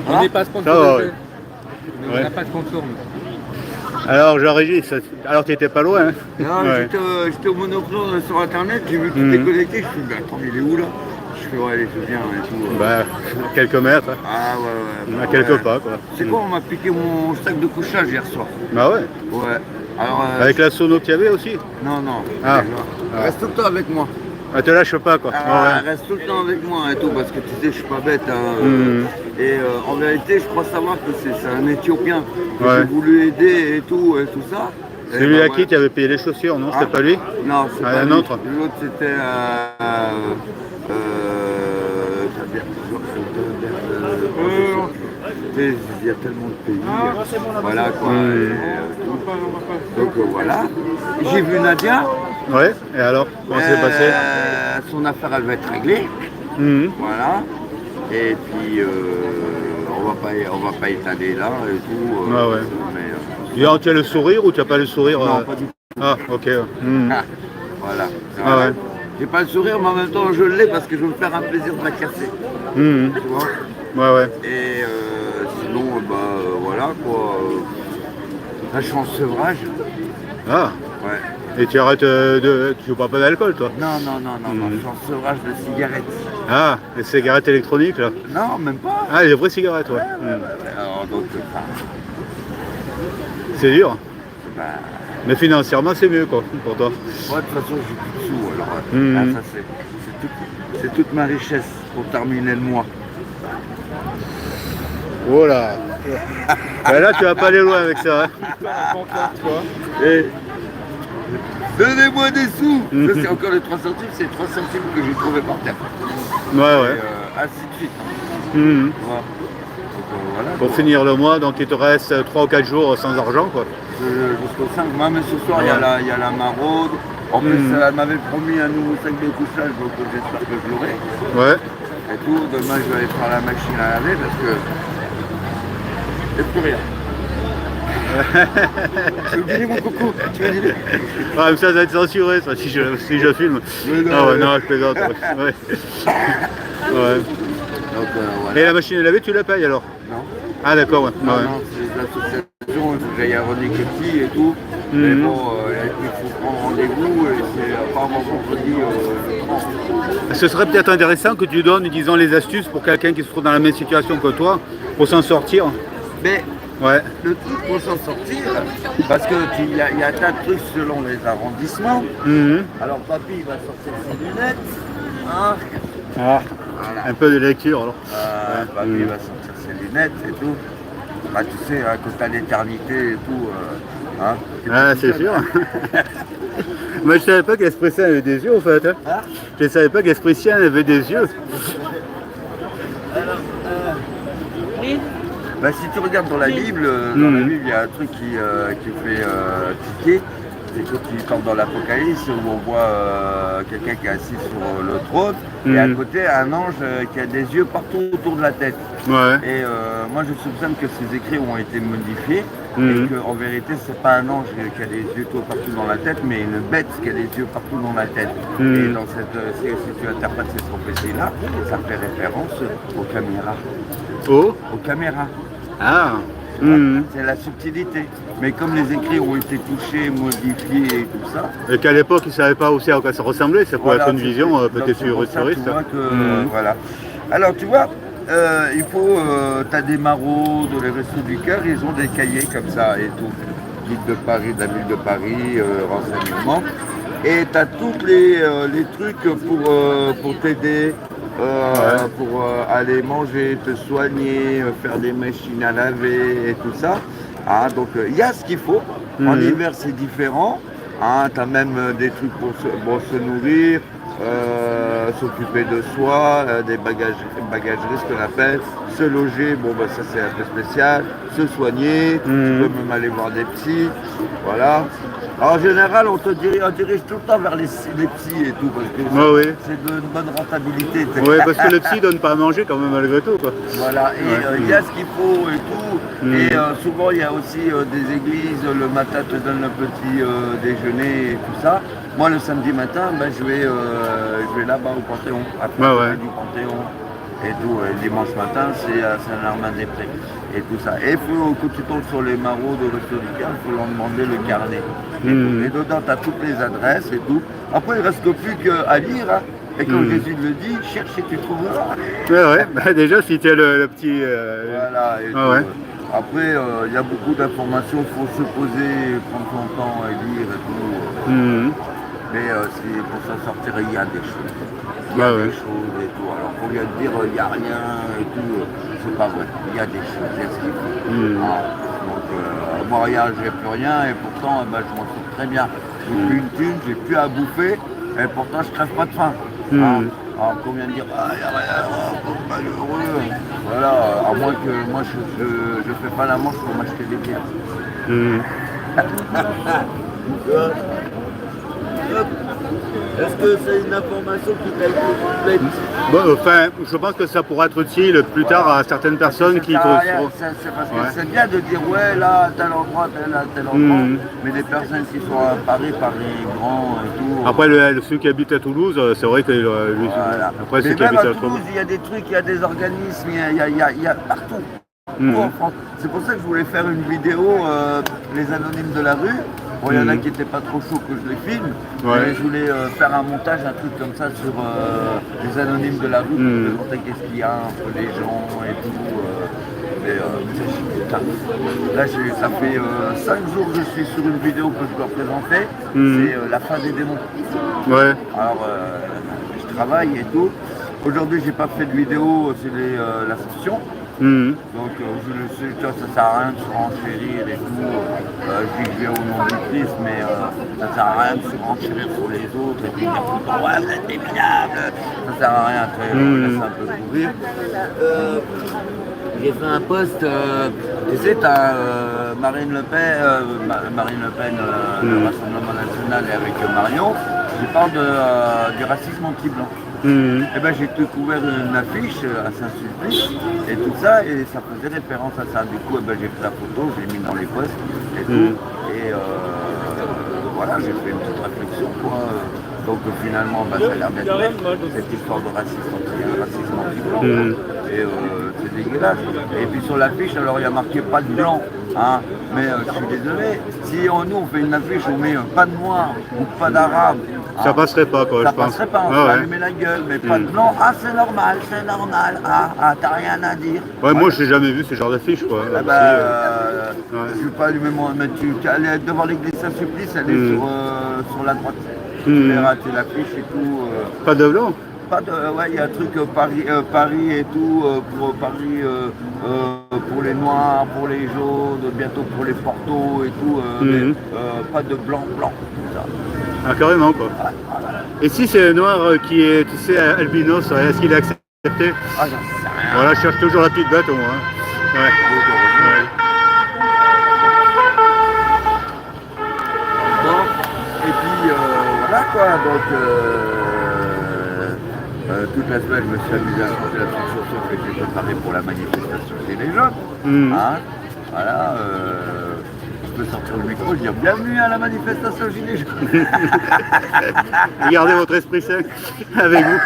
On n'est pas Ça sponsorisé. va, ouais. On Ouais. n'a pas de sponsor. nous. Alors, Jean-Régis, alors tu n'étais pas loin, hein? Non, Ouais. j'étais au monoclone sur internet, j'ai vu que tu Mhm. t'es connecté, je suis dit, attends, il est où là? Je fais, ouais, allez, je viens et tout. Bah, quelques mètres, hein. Ah ouais, ouais. À bah, quelques ouais. pas, quoi. C'est quoi, on m'a piqué mon sac de couchage hier soir. Bah ouais. Ouais. Alors, Avec la sono qu'il y avait aussi. non, non. Ah. déjà. Ah. Reste tout le temps avec moi. Ah, te lâche pas, quoi. Ah, Ouais. reste tout le temps avec moi et tout, parce que tu sais, je suis pas bête. Hein. Mhm. Et en vérité, je crois savoir que c'est un Éthiopien que Ouais. j'ai voulu aider et tout ça. Et C'est lui bah, à qui tu avais payé les chaussures, non? C'était Ah. pas lui? Non, c'est Ah, pas un lui. autre. L'autre, c'était il y a tellement de pays. Voilà quoi. Donc voilà. J'ai vu Nadia. Ouais. Et alors, comment c'est passé? Son affaire, elle va être réglée. Mhm. Voilà. Et puis, on va pas étaler là et tout. Ah ouais. Mais, Et alors, tu as le sourire ou tu n'as pas le sourire? non, pas du tout. Ah, ok. Mhm. Ah, voilà. Ah ouais. J'ai pas le sourire, mais en même temps, je l'ai parce que je veux me faire un plaisir de la casser. Mhm. Tu vois. Ouais, ouais. Et sinon, voilà quoi. Là, je suis en sevrage. Ah. Ouais. Et tu arrêtes tu bois pas d'alcool, toi? Non, je suis en sevrage de cigarettes. Ah, les cigarettes électroniques, là? Non, même pas. Ah, les vraies cigarettes, ouais. Mhm. Alors, donc, C'est dur. bah, Mais financièrement, c'est mieux, quoi, pour toi. moi, de toute façon, j'ai plus de sous. Alors, Mhm. là, ça, c'est toute ma richesse pour terminer le mois. Voilà. Ben là, tu vas pas aller loin avec ça, hein. Et donnez-moi des sous. Mhm. Ça, c'est encore les 3 centimes. C'est les 3 centimes que j'ai trouvé par terre. Ouais, Et, ouais. ainsi de suite. Mhm. Tu vois. Donc, voilà. Pour finir le mois, donc il te reste 3 ou 4 jours sans argent, quoi. Jusqu'au 5. Moi, mais ce soir, il y a la maraude. En plus, Mhm. elle m'avait promis un nouveau sac de couchage, donc j'espère que je l'aurai. Ouais. Et tout. Demain, je vais aller faire la machine à laver parce que il n'y a plus rien. J'ai oublié mon coco. Tu vas dire. Ah, mais ça va être censuré, ça, si je filme. Mais non, Ah ouais, mais- non, je plaisante. Ouais. Ouais. Ouais. Donc, voilà. Et la machine à laver, tu la payes alors? Non. Ah, d'accord, ouais. Non, Ouais. non, c'est l'association, il faut que j'aille à René Coty et tout. Mais Mhm. bon, il faut prendre rendez-vous et c'est apparemment vendredi le 30. Ce serait peut-être intéressant que tu donnes, disons, les astuces pour quelqu'un qui se trouve dans la même situation que toi, pour s'en sortir. Mais Ouais. le truc pour s'en sortir, parce qu'il y a un tas de trucs selon les arrondissements. Mhm. Alors papy il va sortir ses lunettes. Hein, Ah, voilà. un peu de lecture alors. Papy Mhm. va sortir ses lunettes et tout. Bah tu sais, hein, quand t'as l'éternité et tout. Hein, t'es Ah, plus c'est seul. sûr. Moi, je savais pas qu'Espressien avait des yeux, en fait. Hein. Hein. Je savais pas qu'Espressien avait des yeux. Bah, si tu regardes dans la Bible, il y a un truc qui fait tiquer. C'est quand tu tombes dans l'Apocalypse où on voit quelqu'un qui est assis sur le trône et à côté un ange qui a des yeux partout autour de la tête. Ouais. Et moi je soupçonne que ces écrits ont été modifiés Mhm. et qu'en vérité c'est pas un ange qui a des yeux tout partout dans la tête mais une bête qui a des yeux partout dans la tête. Mhm. Et dans si tu interprètes ces prophéties là, ça fait référence aux caméras. Oh. Aux caméras. Ah. Mhm. C'est la subtilité. Mais comme les écrits ont été touchés, modifiés et tout ça, Et qu'à l'époque, ils ne savaient pas aussi à quoi ça ressemblait. Ça pouvait voilà, être une c'est- vision donc peut-être c'est pour ça, futuriste. tu vois que, Mhm. voilà. Alors tu vois, il faut, tu as des maraudes, les restos du cœur, ils ont des cahiers comme ça et tout. Guide de Paris, de la ville de Paris, renseignements. Et tu as tous les trucs pour t'aider. Pour aller manger, te soigner, faire des machines à laver et tout ça. Ah, donc il y a ce qu'il faut. En Mhm. hiver c'est différent. Ah, tu as même des trucs pour se nourrir, s'occuper de soi, des bagageries ce qu'on appelle, se loger, bon bah ça c'est un peu spécial, se soigner, tu Mhm. peux même aller voir des psys, voilà. Alors, en général on dirige tout le temps vers les psys et tout parce que Ouais, oui. c'est de bonne rentabilité. Oui, parce que le psy donne pas à manger quand même malgré tout, quoi. Voilà, et il y a ce qu'il faut et tout. Mm. Et souvent, il y a aussi des églises, le matin te donne le petit déjeuner et tout ça. Moi, le samedi matin, ben, je vais là-bas au Panthéon, après Ouais, ouais. du Panthéon. et tout. Et le dimanche matin, c'est à Saint-Germain-des-Prés et tout ça. Et quand tu tombes sur les marauds de Resto du Cœur, il faut leur demander le carnet. Et dedans, tu as toutes les adresses et tout. Après, il ne reste plus qu'à lire. Hein. Et comme Jésus le dit, cherche et tu trouveras. Ouais. Bah, déjà, si tu as le petit... Voilà. Et tout. Ouais. Après, il y a beaucoup d'informations, il faut se poser, prendre son temps et lire et tout. Mais pour s'en sortir, il y a des choses. Il y a des choses et tout. Alors, qu'on vient de dire, il n'y a rien et tout, c'est pas vrai. Il y a des choses, il y a ce qu'il faut. Donc, moi, regarde, j'ai plus rien et pourtant, je m'en sors très bien. J'ai plus une thune, j'ai plus à bouffer et pourtant, je crève pas de faim. Alors, qu'on vient de dire, il n'y a rien, malheureux. Voilà, à moins que moi, je fais pas la manche pour m'acheter des bières. Est-ce que c'est une information qui t'a été complète? Bon, enfin, je pense que ça pourra être utile plus tard à certaines personnes qui... C'est parce que c'est bien de dire, ouais, là, à tel endroit, tel endroit, mais des personnes qui sont à Paris grands et tout... Après, ceux qui habitent à Toulouse, c'est vrai que... Voilà. Après, mais même à Toulouse, il y a des trucs, il y a des organismes, il y a partout. En France. C'est pour ça que je voulais faire une vidéo, les anonymes de la rue. Bon, il y en a qui n'étaient pas trop chauds que je les filme, mais je voulais faire un montage, un truc comme ça sur les anonymes de la rue, pour montrer qu'est-ce qu'il y a entre les gens et tout. Là, ça fait 5 jours que je suis sur une vidéo que je dois présenter, c'est la fin des démons. Ouais. Alors, je travaille et tout. Aujourd'hui, j'ai pas fait de vidéo sur l'ascension. Donc ça sert à rien de se renchérir et tout. Je dis que je viens au nom du Christ, mais ça sert à rien de se renchérir sur les autres et puis dire tout le temps ouais vous êtes des minables. Ça sert à rien, laisse un peu courir. J'ai fait un post, tu sais, t'as Marine Le Pen, le Rassemblement National et avec Marion, qui parle du racisme anti-blanc. Et ben j'ai découvert une affiche à Saint-Sulpice et tout ça, et ça faisait référence à ça. Du coup, j'ai pris la photo, j'ai mis dans les posts et tout. Et voilà, j'ai fait une petite réflexion, quoi. Donc finalement, ça a l'air d'être vrai, cette histoire de racisme anti-blanc. Et c'est dégueulasse. Et puis sur l'affiche, alors il y a marqué pas de blanc. Hein, mais je suis désolé, si nous on fait une affiche, on met pas de noir ou pas d'arabe. Ça passerait pas, quoi, ça je pense. passerait pas, on va allumer la gueule, mais pas de blanc. Ah, c'est normal, t'as rien à dire. Ouais, moi, je n'ai jamais vu ce genre d'affiche, quoi. Je vais pas allumer mon... Mais elle est devant l'église Saint-Sulpice, elle est sur la droite. Tu verras, c'est l'affiche et tout. Pas de blanc? Il y a un truc Paris et tout, pour Paris, pour les noirs, pour les jaunes, bientôt pour les portos et tout, mais pas de blanc. Ça. Ah, carrément, quoi. Et si c'est un noir qui est, tu sais, albinos, est-ce qu'il est accepté? Ah, j'en sais rien. Voilà, je cherche toujours la petite bête, au moins. Ouais. Bon, et puis, voilà, quoi, donc... toute la semaine, je me suis amusé à chanter la petite chanson que j'ai préparée pour la manifestation Gilets jaunes. Hein, voilà, je peux sortir le micro et dire bienvenue à la manifestation Gilets jaunes. Gardez votre esprit sain avec vous.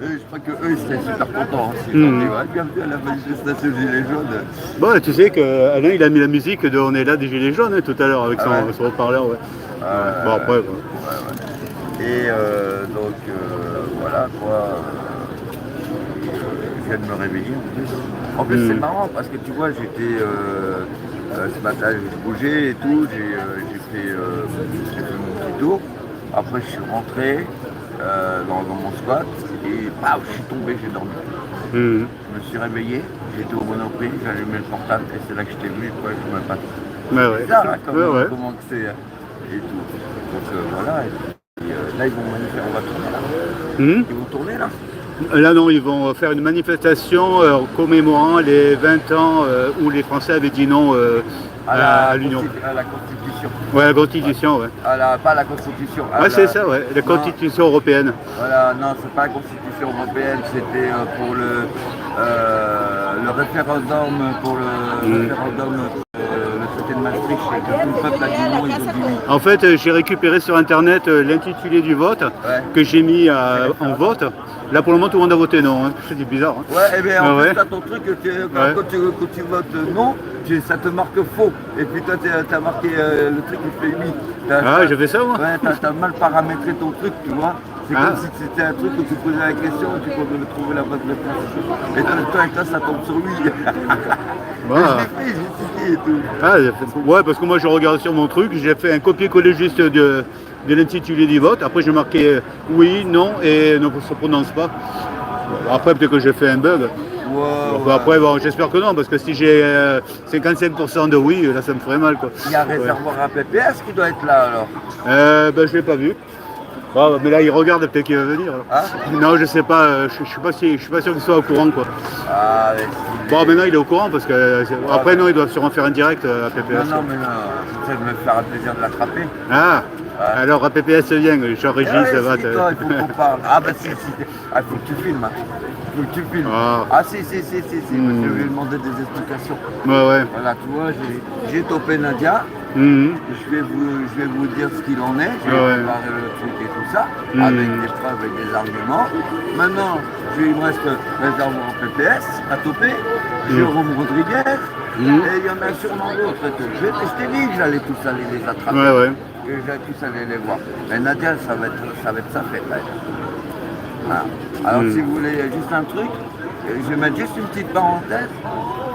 Je crois qu'eux, ils seraient super contents. Hein, bienvenue à la manifestation Gilets jaunes. Bon, tu sais qu'Alain, il a mis la musique de On est là des Gilets jaunes tout à l'heure avec son haut-parleur. Ouais. Bon, après, quoi. Et donc voilà quoi, je viens de me réveiller en plus. En plus c'est marrant parce que tu vois j'étais ce matin j'ai bougé et tout, j'ai fait mon petit tour. Après je suis rentré dans mon squat et je suis tombé, j'ai dormi. Je me suis réveillé, j'étais au Monoprix, j'ai allumé le portable et c'est là que je t'ai vu, quoi, je me passe. C'est bizarre hein, comment que c'est et tout. Donc voilà. Là, ils vont manifester, on va tourner là. Ils vont tourner là. Là, non, ils vont faire une manifestation commémorant les 20 ans où les Français avaient dit non à l'Union. À la Constitution. Ouais, la Constitution, ouais. Pas la Constitution. Ouais, c'est ça, ouais. La Constitution européenne. Voilà, non, c'est pas la Constitution européenne, c'était pour le référendum, pour le référendum, le traité de Maastricht et que tout le peuple a dit non, ils ont dit oui. En fait, j'ai récupéré sur internet l'intitulé du vote que j'ai mis en vote. Là, pour le moment, tout le monde a voté non. Hein. C'est bizarre. Hein. Ouais, et bien en Ouais. plus, t'as ton truc, quand tu votes non, ça te marque faux. Et puis toi, t'as marqué le truc qui fait oui. Ah, j'ai fait ça, moi. Ouais, t'as mal paramétré ton truc, tu vois. C'est Ah. comme si c'était un truc où tu posais la question, tu pouvais trouver la bonne réponse. Et toi, ça tombe sur lui. Bah. Je l'ai fait, j'ai cité et tout. Ah, ouais, parce que moi, je regarde sur mon truc, j'ai fait un copier-coller juste de l'intitulé du vote. Après, j'ai marqué oui, non et ne se prononce pas. Après, peut-être que j'ai fait un bug. Ouais, ouais. Après, bon, j'espère que non, parce que si j'ai 55% de oui, là, ça me ferait mal, quoi. Il y a un réservoir à PPS qui doit être là alors. Ben, je ne l'ai pas vu. Bon, mais là, il regarde, peut-être qu'il va venir. Là. Hein? Non, je sais pas, je suis pas sûr qu'il soit au courant, quoi. Ah, mais Bon, maintenant, il est au courant, parce que après, non, il doit sûrement faire un direct à PPS. non, mais non, j'essaie de me faire un plaisir de l'attraper. Ah, alors à PPS vient, Jean-Régis, ça va. Il faut qu'on parle. Ah, bah si, ah, il faut que tu filmes. Hein. Il faut que tu filmes. Ah. Si, parce que je vais lui demander des explications. Ouais, ouais. Voilà, tu vois, j'ai topé Nadia. Mhm. Je vais vous dire ce qu'il en est. Je vais Ouais. préparer le truc et tout ça, avec des preuves et des arguments. Maintenant, il me reste réservoir en PPS à toper, Jérôme Rodriguez, et il y en a sûrement d'autres. Je t'ai dit que j'allais tous aller les attraper. Ouais, ouais. Que j'allais tous aller les voir. Mais Nadia, ça va être sa fête. Là. Voilà. Alors, si vous voulez juste un truc, je vais mettre juste une petite parenthèse.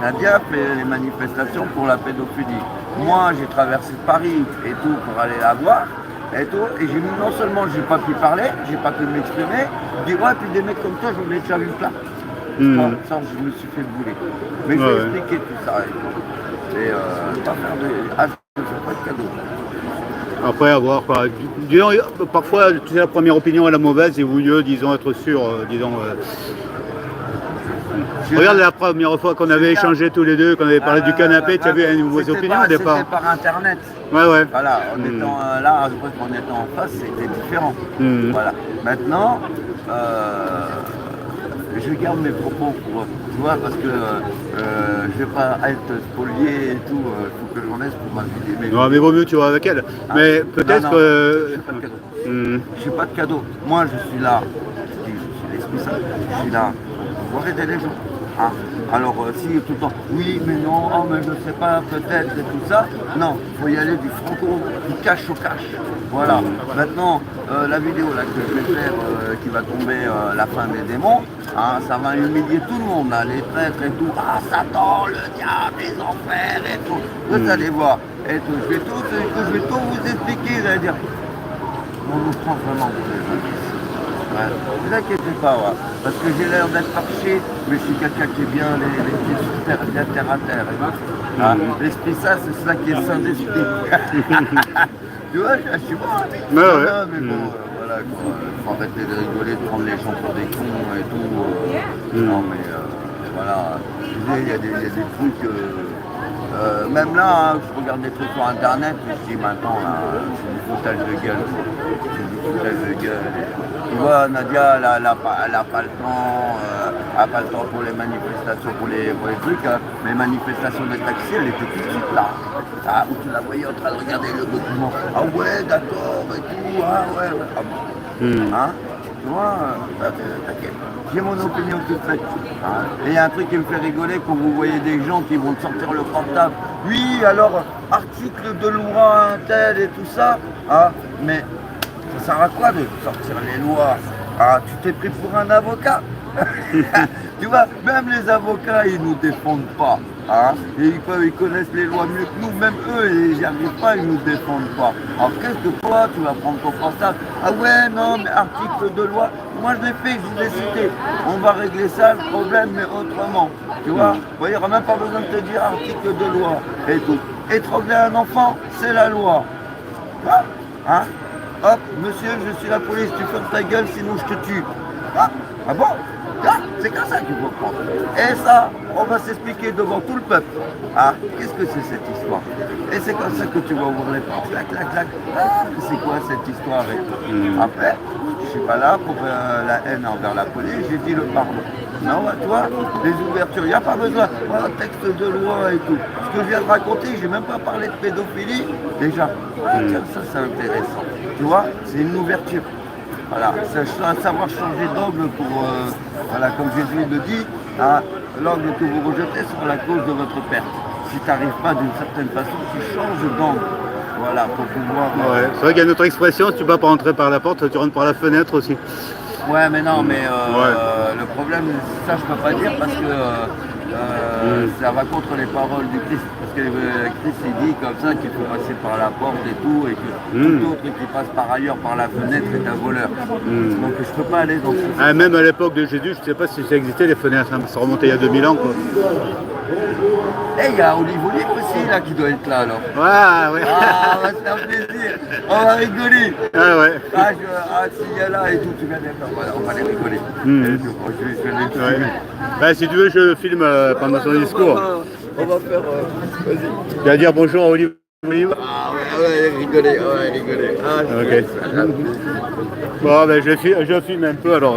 Nadia fait les manifestations pour la pédophilie. Moi, j'ai traversé Paris et tout pour aller la voir. Et tout, et j'ai mis non seulement j'ai pas pu parler, j'ai pas pu m'exprimer, je dis ouais, puis des mecs comme toi, j'en ai déjà vu plein. Ça, je me suis fait bouler. Mais je vais expliquer tout ça. Et pas faire de. Ah, je ne fais pas de cadeau. Après avoir, disons, parfois, tu sais, la première opinion est la mauvaise et vaut mieux, disons, être sûr, disons. Regarde la première fois qu'on avait échangé tous les deux, qu'on avait parlé du canapé, tu avais une mauvaise opinion au départ. C'était par internet. Ouais, ouais. Voilà, en étant là, en étant en face, c'était différent. Voilà. Maintenant, je garde mes propos pour, tu vois, parce que je vais pas être spolié et tout, il faut que j'en laisse pour ma vie. Non, mais vaut mieux tu vas avec elle. Mais peut-être que. Je n'ai pas de cadeau. Je n'ai pas de cadeau. Moi, je suis là, je suis l'esprit saint, je suis là pour aider les gens. Hein. Alors, si tout le temps, oui, mais non, oh, mais je ne sais pas, peut-être, et tout ça, non, il faut y aller du franco, du cash au cash. Voilà. Maintenant, la vidéo là, que je vais faire, qui va tomber la fin des démons, hein, ça va humilier tout le monde, là, les prêtres et tout. Ah, Satan, le diable, les enfers et tout. Vous allez voir. Et tout. Je vais tout vous expliquer, vous allez dire, on nous prend vraiment pour les gens. Ouais. Ne vous inquiétez pas, ouais. Parce que j'ai l'air d'être marché, mais je suis quelqu'un qui est bien les pieds sur terre, bien terre à terre. Hein. L'esprit ça, c'est cela qui est saint d'esprit. Tu vois, je suis bon. Mais bon, voilà, il faut arrêter de rigoler, de prendre les gens pour des cons et tout. Non, mais voilà, il y a des trucs. Même là, hein, je regarde des trucs sur internet, je dis maintenant, c'est du foutage de gueule. C'est du foutage de gueule. Tu vois, Nadia, elle n'a pas le temps, pas le temps pour les manifestations, pour les trucs. Hein. Les manifestations des taxis, elle était tout de suite là. Ah, où tu la voyais en train de regarder le document. Ah ouais, d'accord, et tout, ah ouais. Ah bon. Hein? Tu vois, t'inquiète. J'ai mon opinion toute faite. Hein. Et il y a un truc qui me fait rigoler quand vous voyez des gens qui vont sortir le portable. Oui, alors, article de loi, un tel et tout ça. Hein. Mais ça sert à quoi de sortir les lois? Ah, tu t'es pris pour un avocat. Tu vois, même les avocats, ils nous défendent pas. Hein. Et ils connaissent les lois mieux que nous, même eux, ils n'y arrivent pas, ils nous défendent pas. Alors qu'est-ce que toi, tu vas prendre ton portable? Ah ouais, non, mais article de loi, moi je l'ai fait, je vous ai cité. On va régler ça, le problème, mais autrement. Tu vois, il n'y aura même pas besoin de te dire article de loi et tout. Étrangler un enfant, c'est la loi. Hein? Hop, monsieur, je suis la police, tu fermes ta gueule, sinon je te tue. Ah bon? C'est comme ça qu'il faut prendre. Et ça, on va s'expliquer devant tout le peuple. Ah, qu'est-ce que c'est cette histoire? Et c'est comme ça que tu vas ouvrir les portes. Clac, clac, clac. Ah, c'est quoi cette histoire? Et après, je ne suis pas là pour la haine envers la police, j'ai dit le pardon. Non, tu vois, les ouvertures, il n'y a pas besoin. Voilà, texte de loi et tout. Ce que je viens de raconter, je n'ai même pas parlé de pédophilie. Déjà, tiens, ça c'est intéressant. Tu vois, c'est une ouverture. Voilà, c'est savoir changer d'angle pour, voilà, comme Jésus le dit, hein, l'angle que vous rejetez sera la cause de votre perte. Si tu n'arrives pas d'une certaine façon, tu changes d'angle. Voilà, pour pouvoir. Ouais. C'est vrai qu'il y a une autre expression, si tu ne vas pas rentrer par la porte, tu rentres par la fenêtre aussi. Ouais, mais non, mais le problème, ça je peux pas dire parce que ça va contre les paroles du Christ. Parce que Christ il dit comme ça qu'il faut passer par la porte et tout, et que tout autre qui passe par ailleurs par la fenêtre est un voleur. Donc je peux pas aller dans ce sens. Ah, même à l'époque de Jésus, je ne sais pas si ça existait les fenêtres, hein, ça remontait il y a 2000 ans quoi. Et il y a Olive aussi là qui doit être là alors. Ouais. Ah, on va se faire plaisir, on va rigoler. Ah ouais. S'il y a là et tout, tu viens d'être, voilà, on va les rigoler. Ouais. Bah, si tu veux, je filme pendant son discours. On va faire, vas-y. Tu vas dire bonjour à Olive. Ah ouais, rigoler, ouais, rigoler. Ah, Ok. Bon, ben je filme un peu alors.